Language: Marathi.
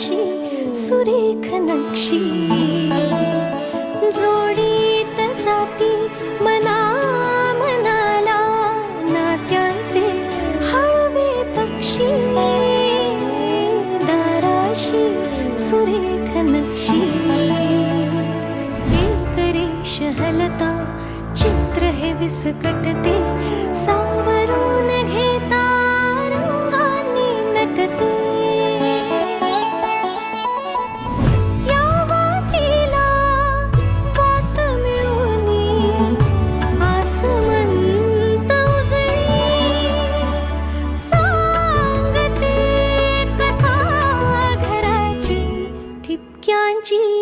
दाराशी सुरेख नक्षी जोडीत जाती मना मनाला नात्यांचे हळवे पक्षी दाराशी सुरेख नक्षी एक रेष हलता चित्र हे विस्कटते सावरून घेता रंगांनी नटते या वातीला वात मिळूनी आसमंत उजळी सांगते कथा घराची ठिपक्यांची